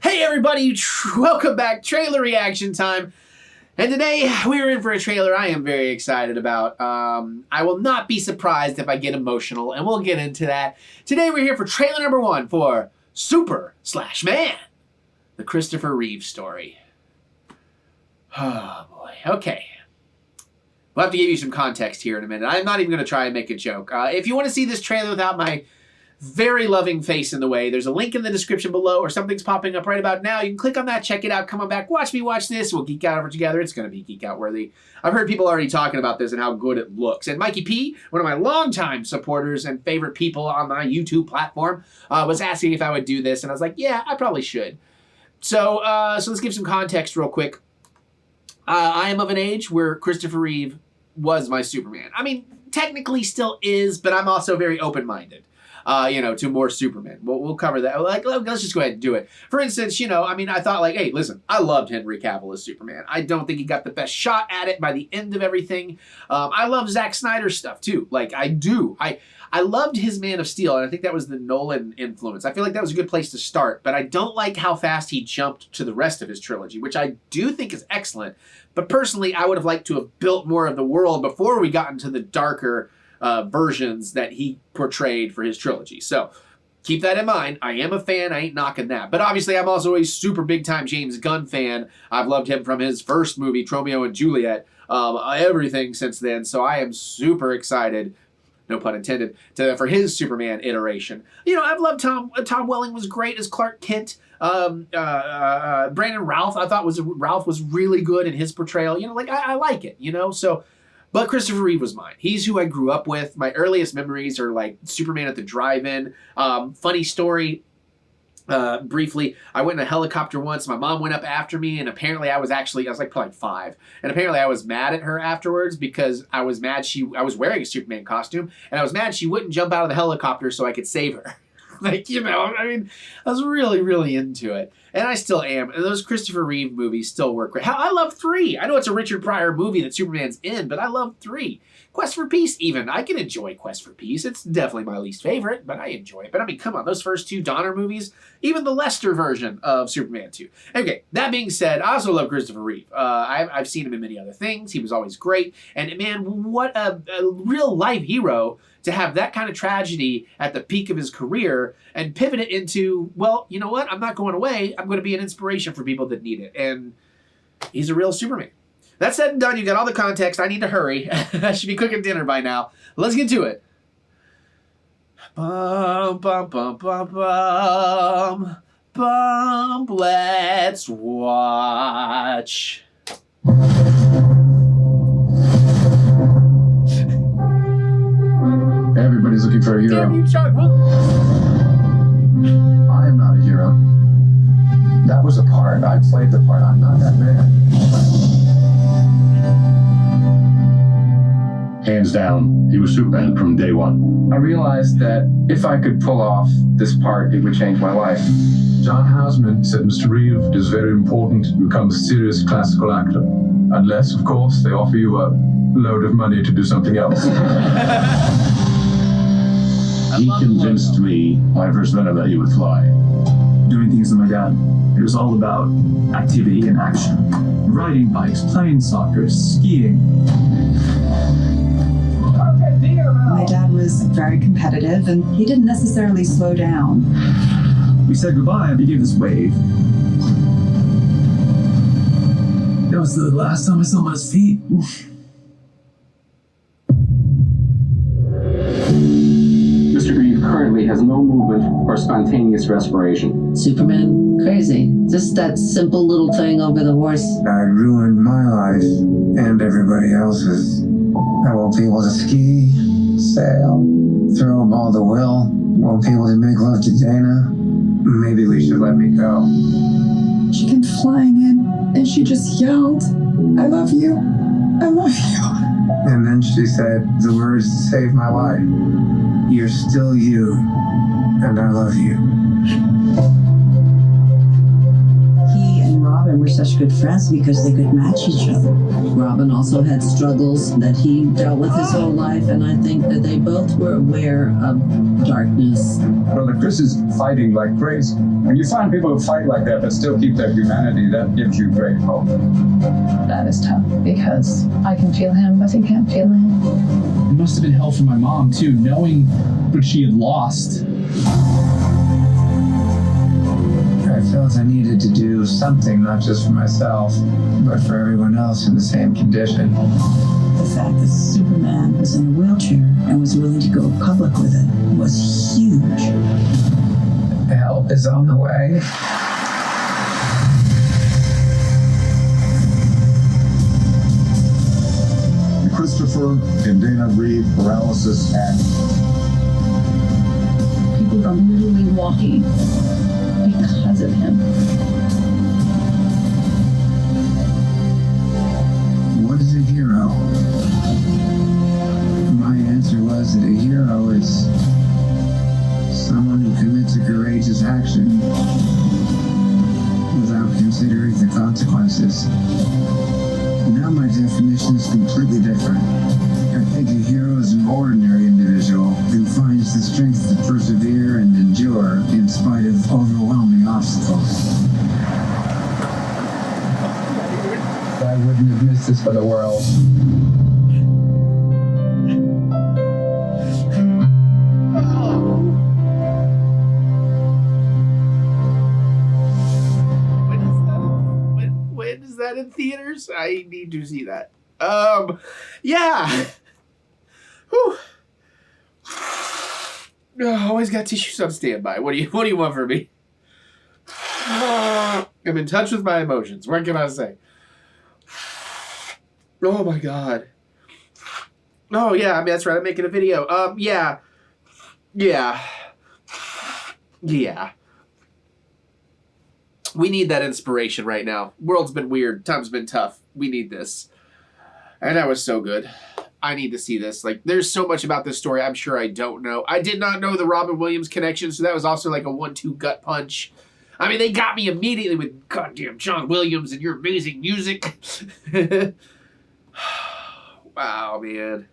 Hey everybody, welcome back. Trailer reaction time. And today we're in for a trailer I am very excited about. I will not be surprised if I get emotional, and we'll get into that. Today we're here for trailer number 1 for Super/Man, the Christopher Reeve Story. Oh boy, okay. We'll have to give you some context here in a minute. I'm not even going to try and make a joke. If you want to see this trailer without my very loving face in the way, there's a link in the description below, or something's popping up right about now. You can click on that, check it out, come on back, watch me watch this. We'll geek out over together. It's going to be geek out worthy. I've heard people already talking about this and how good it looks. And Mikey P, one of my longtime supporters and favorite people on my YouTube platform, was asking if I would do this, and I was like, yeah, I probably should. So let's give some context real quick. I am of an age where Christopher Reeve was my Superman. I mean, technically still is, but I'm also very open-minded. To more Superman. We'll cover that. Like, let's just go ahead and do it. For instance, I thought like, hey, listen, I loved Henry Cavill as Superman. I don't think he got the best shot at it by the end of everything. I love Zack Snyder's stuff too. Like, I do. I loved his Man of Steel, and I think that was the Nolan influence. I feel like that was a good place to start, but I don't like how fast he jumped to the rest of his trilogy, which I do think is excellent. But personally, I would have liked to have built more of the world before we got into the darker versions that he portrayed for his trilogy. So keep that in mind. I am a fan. I ain't knocking that. But obviously, I'm also a super big-time James Gunn fan. I've loved him from his first movie, Romeo and Juliet, everything since then. So I am super excited, no pun intended, for his Superman iteration. I've loved Tom Welling was great as Clark Kent. Brandon Routh, I thought Ralph was really good in his portrayal. I like it, so. But Christopher Reeve was mine. He's who I grew up with. My earliest memories are like Superman at the drive-in. Funny story, briefly, I went in a helicopter once. My mom went up after me, and apparently I was like probably 5. And apparently I was mad at her afterwards because I was mad I was wearing a Superman costume, and I was mad she wouldn't jump out of the helicopter so I could save her. I was really, really into it. And I still am. And those Christopher Reeve movies still work great. I love 3. I know it's a Richard Pryor movie that Superman's in, but I love 3. Quest for Peace, even. I can enjoy Quest for Peace. It's definitely my least favorite, but I enjoy it. But I mean, come on, those first 2 Donner movies, even the Lester version of Superman 2. Okay, that being said, I also love Christopher Reeve. I've seen him in many other things. He was always great. And man, what a real-life hero to have that kind of tragedy at the peak of his career and pivot it into, well, you know what? I'm not going away. I'm going to be an inspiration for people that need it. And he's a real Superman. That said and done, you got all the context. I need to hurry. I should be cooking dinner by now. Let's get to it. Bum, bum, bum, bum, bum. Bum, let's watch. Everybody's looking for a hero. Damn you, Chuck. I am not a hero. That was a part. I played the part. I'm not that man. Hands down, he was Superman from day one. I realized that if I could pull off this part, it would change my life. John Houseman said, Mr. Reeve, it is very important to become a serious classical actor. Unless, of course, they offer you a load of money to do something else. He convinced me when I first met him that he would fly. Doing things with my dad. It was all about activity and action. Riding bikes, playing soccer, skiing. My dad was very competitive, and he didn't necessarily slow down. We said goodbye, and he gave this wave. That was the last time I saw him on his feet. Mr. Reeve currently has no movement or spontaneous respiration. Superman, crazy. Just that simple little thing over the horse. I ruined my life and everybody else's. I want people to ski, sail, throw a ball to Will. Want people to make love to Dana. Maybe we should let me go. She came flying in, and she just yelled, "I love you. I love you." And then she said the words to save my life. You're still you, and I love you. He and Robin were such good friends because they could match each other. Robin also had struggles that he dealt with his whole life, and I think that they both were aware of darkness. Well, Chris is fighting like crazy. When you find people who fight like that but still keep their humanity, that gives you great hope. That is tough because I can feel him, but he can't feel him. It must have been hell for my mom, too, knowing what she had lost. I felt I needed to do something, not just for myself, but for everyone else in the same condition. The fact that Superman was in a wheelchair and was willing to go public with it was huge. Help is on the way. Christopher and Dana Reeve Paralysis Act. People are literally walking because of him. What is a hero? My answer was that a hero is someone who commits a courageous action without considering the consequences. Now my definition is completely different. I think a hero is an ordinary individual who finds the strength to persevere and endure in spite of overwhelming obstacles. I wouldn't have missed this for the world. When is that in theaters? I need to see that. Yeah. Whew. Oh, always got tissues on standby. What do you want from me? I'm in touch with my emotions. What can I say? Oh my god. Oh yeah, I mean that's right. I'm making a video. Yeah. We need that inspiration right now. World's been weird. Time's been tough. We need this. And that was so good. I need to see this. Like, there's so much about this story I'm sure I don't know. I did not know the Robin Williams connection, so that was also like a 1-2 gut punch. I mean, they got me immediately with goddamn John Williams and your amazing music. Wow, man.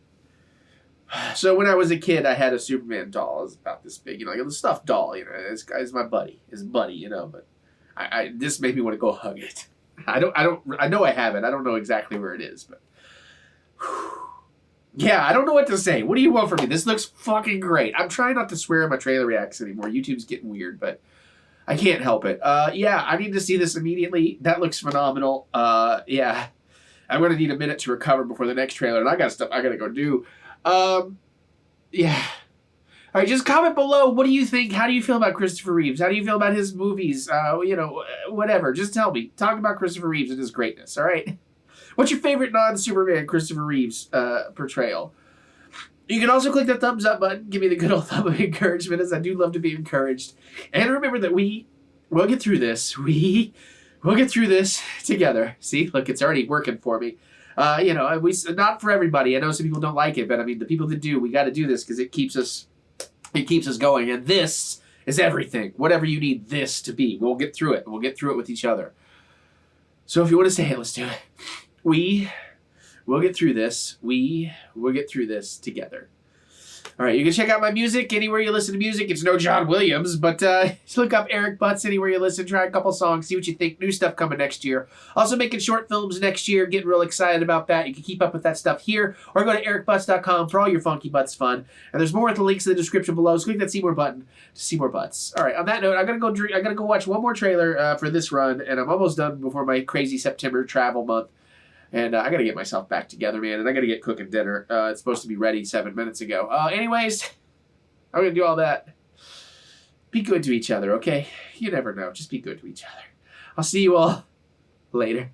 So when I was a kid, I had a Superman doll. It was about this big, like a stuffed doll, This guy's my buddy. His buddy, but this made me want to go hug it. I know I have it. I don't know exactly where it is, but yeah, I don't know what to say. What do you want from me? This looks fucking great. I'm trying not to swear in my trailer reacts anymore. YouTube's getting weird, but I can't help it. Yeah, I need to see this immediately. That looks phenomenal. Yeah, I'm gonna need a minute to recover before the next trailer, and I got stuff I gotta go do. Yeah. All right, just comment below. What do you think? How do you feel about Christopher Reeves? How do you feel about his movies? Whatever. Just tell me. Talk about Christopher Reeves and his greatness, all right? What's your favorite non-Superman Christopher Reeves portrayal? You can also click the thumbs up button. Give me the good old thumb of encouragement, as I do love to be encouraged. And remember that we will get through this. We will get through this together. See? Look, it's already working for me. Not for everybody. I know some people don't like it, but I mean, the people that do, we got to do this because it keeps us going. And this is everything. Whatever you need this to be, we'll get through it. We'll get through it with each other. So if you want to say, hey, let's do it. We will get through this. We will get through this together. All right, you can check out my music anywhere you listen to music. It's no John Williams, but just look up TheEricButts anywhere you listen. Try a couple songs, see what you think. New stuff coming next year. Also making short films next year. Getting real excited about that. You can keep up with that stuff here, or go to TheEricButts.com for all your funky butts fun. And there's more at the links in the description below. So click that see more button to see more butts. All right, on that note, I gotta go watch one more trailer for this run, and I'm almost done before my crazy September travel month. And I got to get myself back together, man. And I got to get cooking dinner. It's supposed to be ready 7 minutes ago. Anyways, I'm going to do all that. Be good to each other, okay? You never know. Just be good to each other. I'll see you all later.